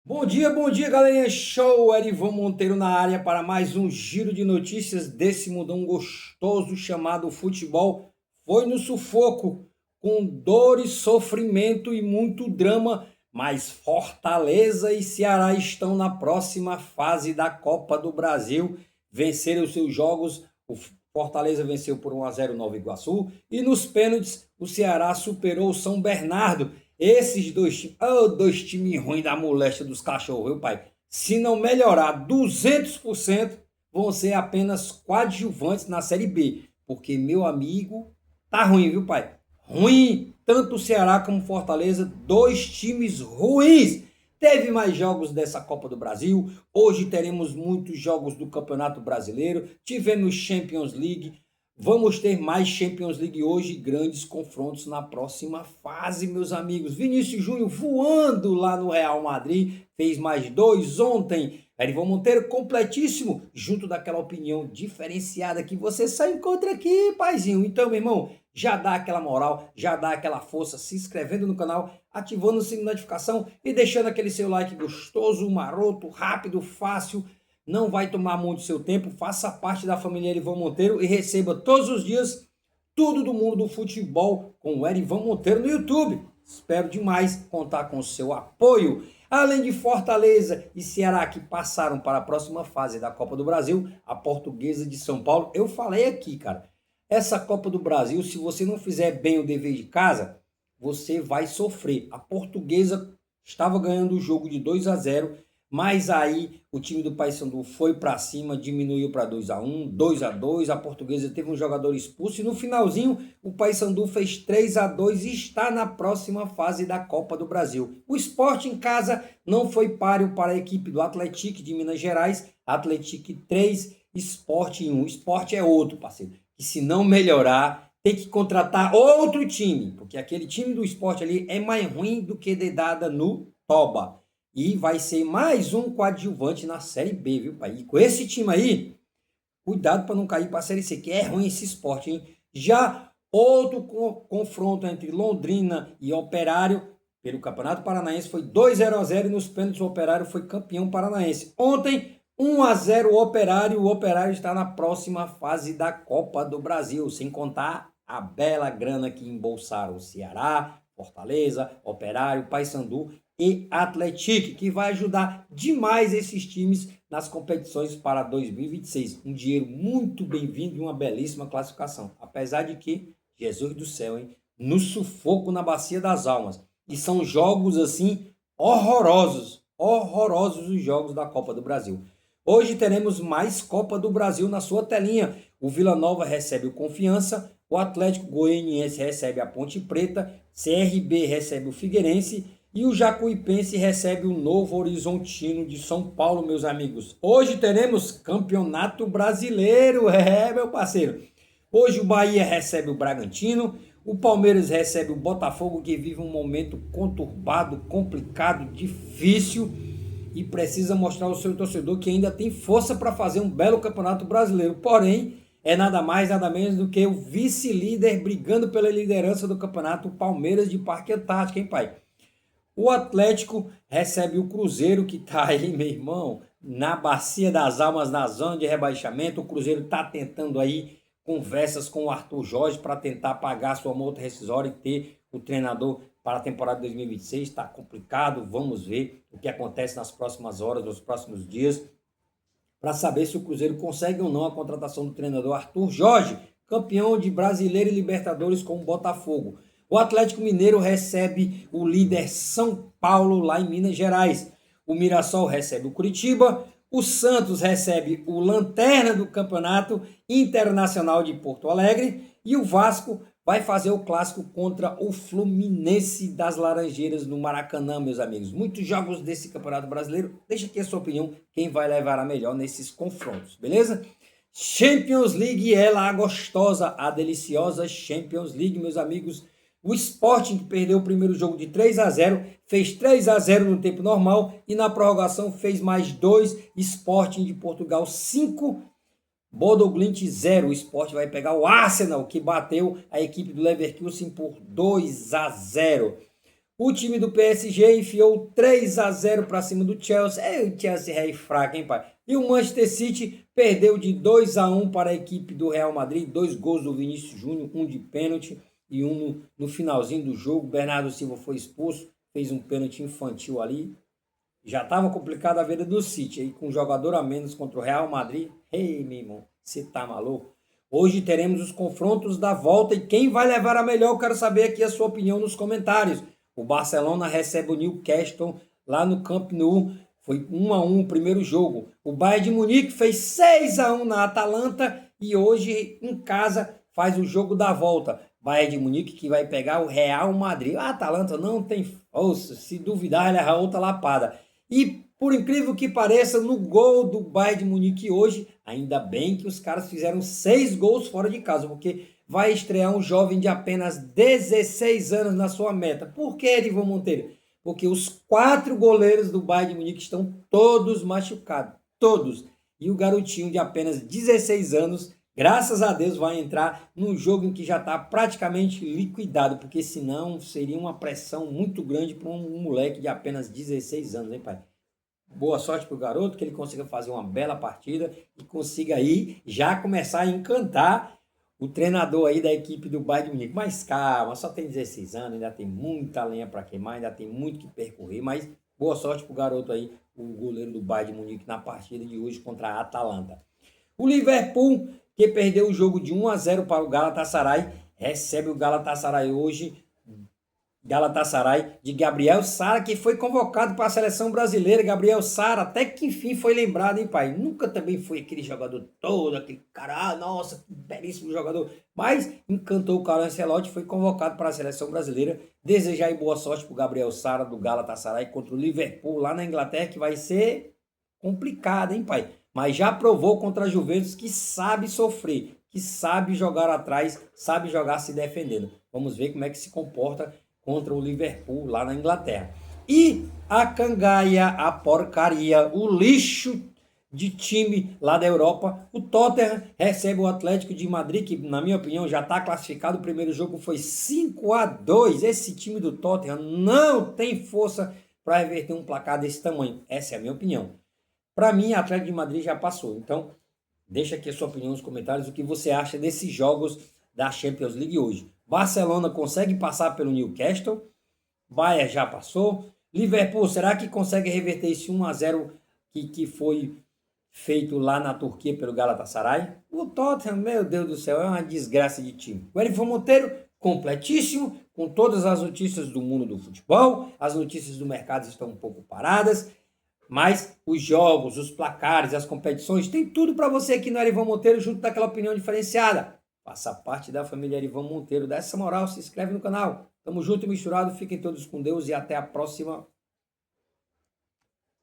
Bom dia, galerinha. Show! Erivan Monteiro na área para mais um giro de notícias desse mundão gostoso chamado futebol. Foi no sufoco, com dor e sofrimento e muito drama, mas Fortaleza e Ceará estão na próxima fase da Copa do Brasil. Venceram os seus jogos. O Fortaleza venceu por 1-0 Nova Iguaçu e nos pênaltis o Ceará superou o São Bernardo. Esses dois times ruins da moléstia dos cachorros, viu, pai? Se não melhorar 200%, vão ser apenas coadjuvantes na Série B. Porque, meu amigo, tá ruim, viu, pai? Ruim, tanto o Ceará como o Fortaleza, dois times ruins. Teve mais jogos dessa Copa do Brasil, hoje teremos muitos jogos do Campeonato Brasileiro, tivemos Champions League, vamos ter mais Champions League hoje, grandes confrontos na próxima fase, meus amigos. Vinícius Júnior voando lá no Real Madrid, fez mais dois ontem. Erivan Monteiro completíssimo, junto daquela opinião diferenciada que você só encontra aqui, paizinho. Então, meu irmão, já dá aquela moral, já dá aquela força, se inscrevendo no canal, ativando o sininho de notificação e deixando aquele seu like gostoso, maroto, rápido, fácil. Não vai tomar muito seu tempo, faça parte da família Erivan Monteiro e receba todos os dias tudo do mundo do futebol com o Erivan Monteiro no YouTube. Espero demais contar com o seu apoio. Além de Fortaleza e Ceará que passaram para a próxima fase da Copa do Brasil, a Portuguesa de São Paulo, eu falei aqui, cara, essa Copa do Brasil, se você não fizer bem o dever de casa, você vai sofrer. A Portuguesa estava ganhando o jogo de 2-0, mas aí o time do Paysandu foi para cima, diminuiu para 2-1, 2-2, a Portuguesa teve um jogador expulso e no finalzinho o Paysandu fez 3-2 e está na próxima fase da Copa do Brasil. O Sport em casa não foi páreo para a equipe do Atlético de Minas Gerais, Atlético 3, Sport 1. Sport é outro, parceiro, que se não melhorar tem que contratar outro time, porque aquele time do Sport ali é mais ruim do que dedada no toba. E vai ser mais um coadjuvante na Série B, viu, pai? E com esse time aí, cuidado para não cair para a Série C, que é ruim esse esporte, hein? Já outro confronto entre Londrina e Operário pelo Campeonato Paranaense foi 2-0 e nos pênaltis o Operário foi campeão paranaense. Ontem, 1-0 o Operário está na próxima fase da Copa do Brasil, sem contar a bela grana que embolsaram o Ceará, Fortaleza, Operário, Paysandu e Atlético, que vai ajudar demais esses times nas competições para 2026. Um dinheiro muito bem-vindo e uma belíssima classificação. Apesar de que, Jesus do céu, hein? No sufoco na Bacia das Almas. E são jogos, assim, horrorosos. Horrorosos os jogos da Copa do Brasil. Hoje teremos mais Copa do Brasil na sua telinha. O Vila Nova recebe o Confiança, o Atlético Goianiense recebe a Ponte Preta, CRB recebe o Figueirense e o Jacuipense recebe o Novo Horizontino de São Paulo, meus amigos. Hoje teremos Campeonato Brasileiro, meu parceiro. Hoje o Bahia recebe o Bragantino, o Palmeiras recebe o Botafogo, que vive um momento conturbado, complicado, difícil e precisa mostrar ao seu torcedor que ainda tem força para fazer um belo Campeonato Brasileiro. Porém, é nada mais, nada menos do que o vice-líder brigando pela liderança do campeonato, o Palmeiras de Parque Antártico, hein, pai? O Atlético recebe o Cruzeiro, que está aí, meu irmão, na Bacia das Almas, na zona de rebaixamento. O Cruzeiro está tentando aí conversas com o Arthur Jorge para tentar pagar sua multa rescisória e ter o treinador para a temporada de 2026. Está complicado, vamos ver o que acontece nas próximas horas, nos próximos dias, para saber se o Cruzeiro consegue ou não a contratação do treinador Arthur Jorge, campeão de Brasileiro e Libertadores com o Botafogo. O Atlético Mineiro recebe o líder São Paulo lá em Minas Gerais. O Mirassol recebe o Curitiba. O Santos recebe o Lanterna do Campeonato Internacional de Porto Alegre. E o Vasco vai fazer o clássico contra o Fluminense das Laranjeiras no Maracanã, meus amigos. Muitos jogos desse Campeonato Brasileiro. Deixa aqui a sua opinião, quem vai levar a melhor nesses confrontos, beleza? Champions League, ela a gostosa, a deliciosa Champions League, meus amigos. O Sporting, que perdeu o primeiro jogo de 3-0, fez 3-0 no tempo normal e na prorrogação fez mais 2, Sporting de Portugal 5, Bodoglint 0. O Sport vai pegar o Arsenal, que bateu a equipe do Leverkusen por 2-0. O time do PSG enfiou 3-0 para cima do Chelsea. O Chelsea é fraco, hein, pai? E o Manchester City perdeu de 2-1 para a equipe do Real Madrid. 2 gols do Vinícius Júnior, um de pênalti e um no finalzinho do jogo. Bernardo Silva foi expulso, fez um pênalti infantil ali. Já estava complicada a vida do City, aí com um jogador a menos contra o Real Madrid. Ei, meu irmão, você tá maluco? Hoje teremos os confrontos da volta e quem vai levar a melhor, eu quero saber aqui a sua opinião nos comentários. O Barcelona recebe o Newcastle lá no Camp Nou. Foi 1-1 o primeiro jogo. O Bayern de Munique fez 6-1 na Atalanta e hoje em casa faz o jogo da volta. Bayern de Munique que vai pegar o Real Madrid. A Atalanta não tem força, se duvidar ele erra outra lapada. E por incrível que pareça, no gol do Bayern de Munique hoje, ainda bem que os caras fizeram 6 gols fora de casa, porque vai estrear um jovem de apenas 16 anos na sua meta. Por que, Edivon Monteiro? Porque os 4 goleiros do Bayern de Munique estão todos machucados, todos. E o garotinho de apenas 16 anos, graças a Deus, vai entrar num jogo em que já está praticamente liquidado, porque senão seria uma pressão muito grande para um moleque de apenas 16 anos, hein, pai? Boa sorte para o garoto, que ele consiga fazer uma bela partida e consiga aí já começar a encantar o treinador aí da equipe do Bayern de Munique. Mas calma, só tem 16 anos, ainda tem muita lenha para queimar, ainda tem muito que percorrer, mas boa sorte para o garoto aí, o goleiro do Bayern de Munique na partida de hoje contra a Atalanta. O Liverpool, que perdeu o jogo de 1-0 para o Galatasaray, recebe o Galatasaray hoje. Galatasaray de Gabriel Sara, que foi convocado para a seleção brasileira. Gabriel Sara, até que enfim foi lembrado, hein, pai? Nunca também foi aquele jogador todo, aquele cara, nossa, que belíssimo jogador. Mas encantou o Carlo Ancelotti, foi convocado para a seleção brasileira. Desejar aí boa sorte para o Gabriel Sara do Galatasaray contra o Liverpool lá na Inglaterra, que vai ser complicado, hein, pai? Mas já provou contra a Juventus que sabe sofrer, que sabe jogar atrás, sabe jogar se defendendo. Vamos ver como é que se comporta contra o Liverpool lá na Inglaterra. E a cangaia, a porcaria, o lixo de time lá da Europa, o Tottenham recebe o Atlético de Madrid, que na minha opinião já está classificado. O primeiro jogo foi 5-2. Esse time do Tottenham não tem força para reverter um placar desse tamanho. Essa é a minha opinião. Para mim, o Atlético de Madrid já passou. Então, deixa aqui a sua opinião nos comentários, o que você acha desses jogos da Champions League hoje. Barcelona consegue passar pelo Newcastle, Bayern já passou, Liverpool, será que consegue reverter esse 1-0 que foi feito lá na Turquia pelo Galatasaray? O Tottenham, meu Deus do céu, é uma desgraça de time. O Edivon Monteiro, completíssimo, com todas as notícias do mundo do futebol, as notícias do mercado estão um pouco paradas, mas os jogos, os placares, as competições, tem tudo para você aqui no Edivon Monteiro, junto daquela opinião diferenciada. Faça parte da família Edivon Monteiro. Dá essa moral, se inscreve no canal. Tamo junto e misturado. Fiquem todos com Deus e até a próxima.